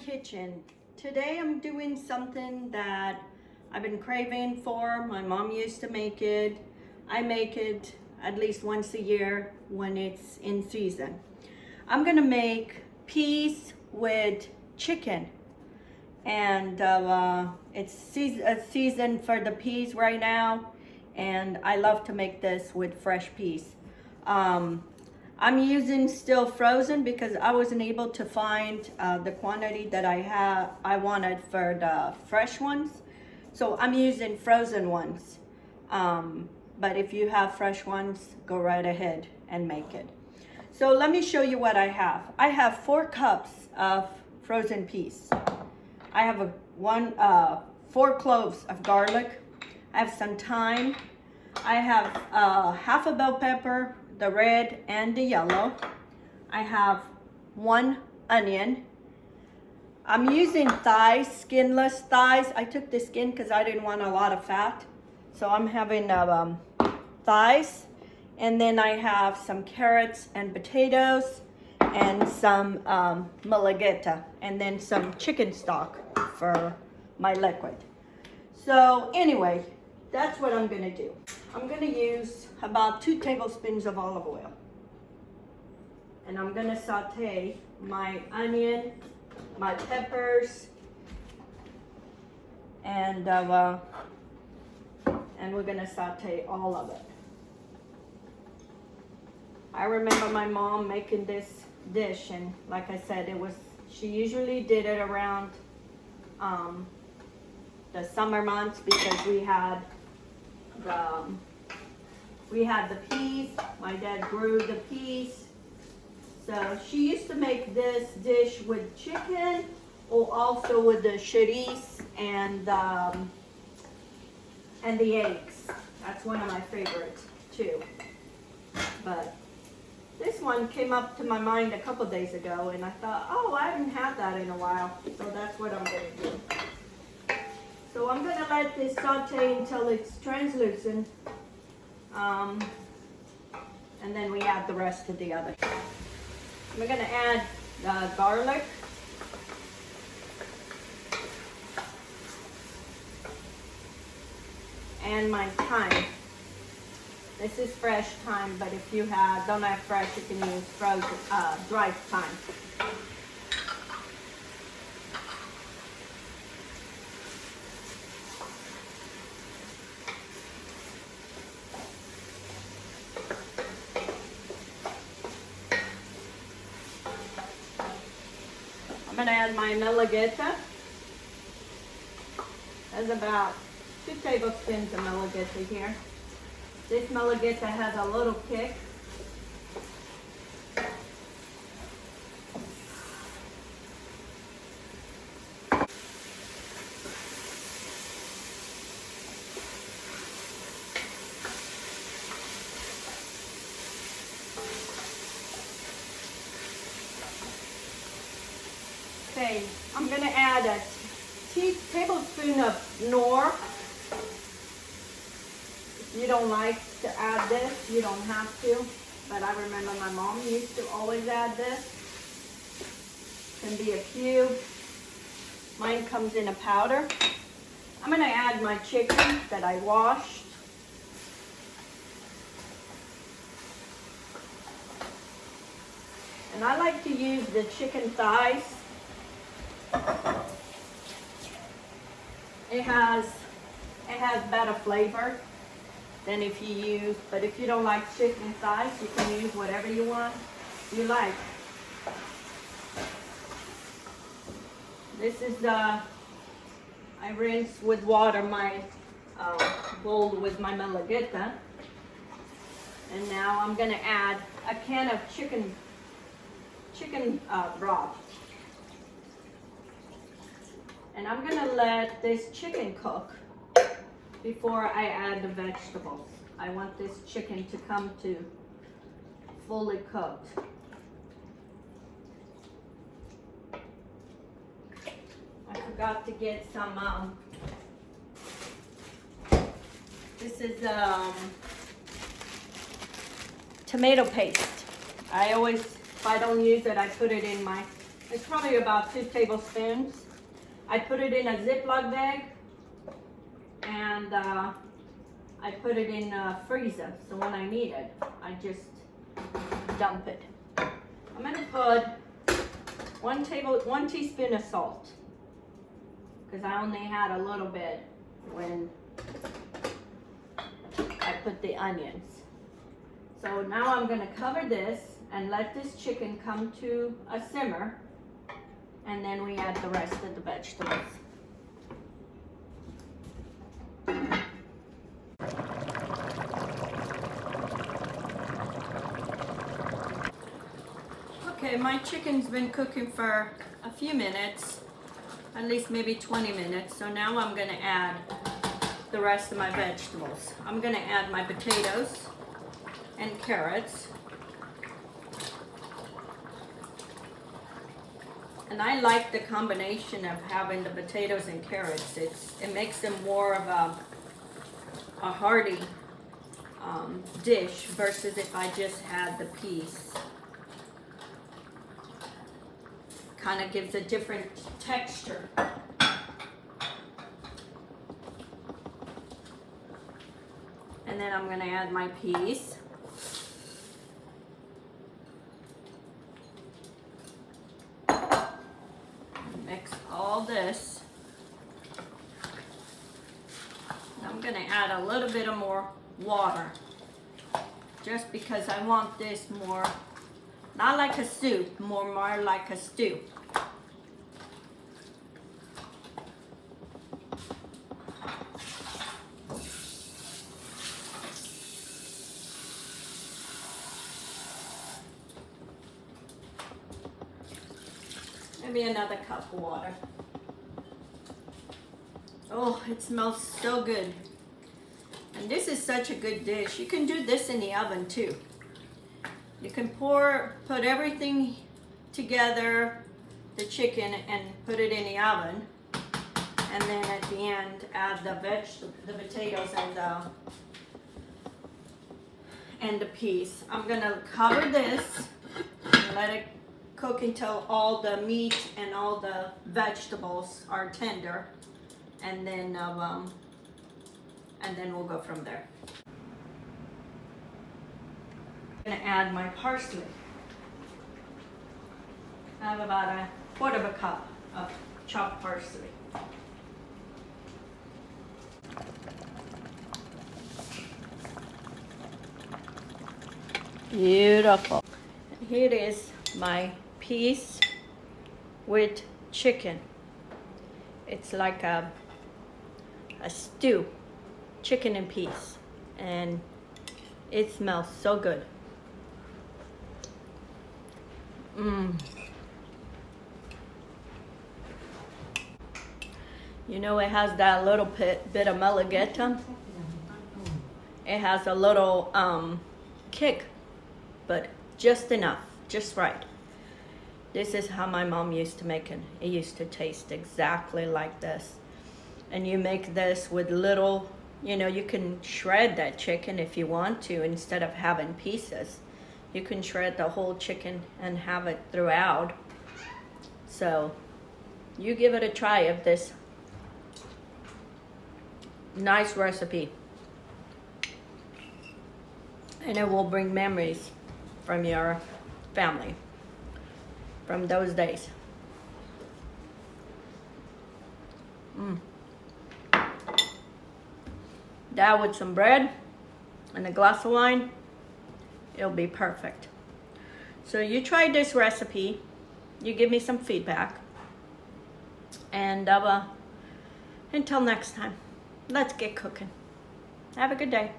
kitchen. Today I'm doing something that I've been craving for. My mom used to make it. I make it at least once a year when it's in season. I'm gonna make peas with chicken, and it's season for the peas right now, and I love to make this with fresh peas. I'm using still frozen because I wasn't able to find the quantity that I wanted for the fresh ones. So I'm using frozen ones. But if you have fresh ones, go right ahead and make it. So let me show you what I have. I have 4 cups of frozen peas. I have 4 cloves of garlic. I have some thyme. I have half a bell pepper, the red and the yellow. I have 1 onion. I'm using thighs, skinless thighs. I took the skin because I didn't want a lot of fat. So I'm having thighs. And then I have some carrots and potatoes and some malagueta, and then some chicken stock for my liquid. So anyway, that's what I'm gonna do. I'm gonna use about 2 tablespoons of olive oil. And I'm gonna saute my onion, my peppers, and we're gonna saute all of it. I remember my mom making this dish, and like I said, she usually did it around the summer months because we had the peas. My dad grew the peas. So she used to make this dish with chicken, or also with the chorizo and the eggs. That's one of my favorites too. But this one came up to my mind a couple days ago, and I thought, oh, I haven't had that in a while. So that's what I'm gonna do. So I'm gonna let this saute until it's translucent. And then we add the rest of the other. We're gonna add the garlic. And my thyme. This is fresh thyme, but if you don't have fresh, you can use frozen, dried thyme. I'm gonna add my malagueta. There's about 2 tablespoons of malagueta here. This malagueta has a little kick. Okay, I'm gonna add a tablespoon of Knorr. If you don't like to add this, you don't have to. But I remember my mom used to always add this. Can be a cube. Mine comes in a powder. I'm gonna add my chicken that I washed. And I like to use the chicken thighs. It has better flavor than if you don't like chicken thighs, you can use whatever you you like. This is I rinse with water my bowl with my malagueta. And now I'm gonna add a can of chicken broth. And I'm gonna let this chicken cook before I add the vegetables. I want this chicken to come to fully cooked. I forgot to get some, this is tomato paste. I always, if I don't use it, I put it in my It's probably about 2 tablespoons. I put it in a Ziploc bag and I put it in a freezer. So when I need it, I just dump it. I'm gonna put 1 teaspoon of salt because I only had a little bit when I put the onions. So now I'm gonna cover this and let this chicken come to a simmer, and then we add the rest of the vegetables. Okay, my chicken's been cooking for a few minutes, at least maybe 20 minutes. So now I'm gonna add the rest of my vegetables. I'm gonna add my potatoes and carrots. And I like the combination of having the potatoes and carrots. It makes them more of a hearty dish versus if I just had the peas. Kind of gives a different texture. And then I'm gonna add my peas. Mix all this. I'm gonna add a little bit of more water, just because I want this more, not like a soup, more like a stew. Maybe another cup of water. Oh, it smells so good. And this is such a good dish. You can do this in the oven too. You can put everything together, the chicken, and put it in the oven. And then at the end, add the potatoes and the peas. I'm gonna cover this and let it cook until all the meat and all the vegetables are tender, and then we'll go from there. I'm gonna add my parsley. I have about 1/4 cup of chopped parsley. Beautiful. And here it is, my peas with chicken. It's like a stew, chicken and peas, and it smells so good. You know, it has that little bit of malagueta. It has a little kick, but just enough, just right. This is how my mom used to make it. It used to taste exactly like this. And you make this with little, you know, you can shred that chicken if you want to instead of having pieces. You can shred the whole chicken and have it throughout. So you give it a try of this nice recipe. And it will bring memories from your family, from those days. That with some bread and a glass of wine, it'll be perfect. So you try this recipe, you give me some feedback, and until next time, let's get cooking. Have a good day.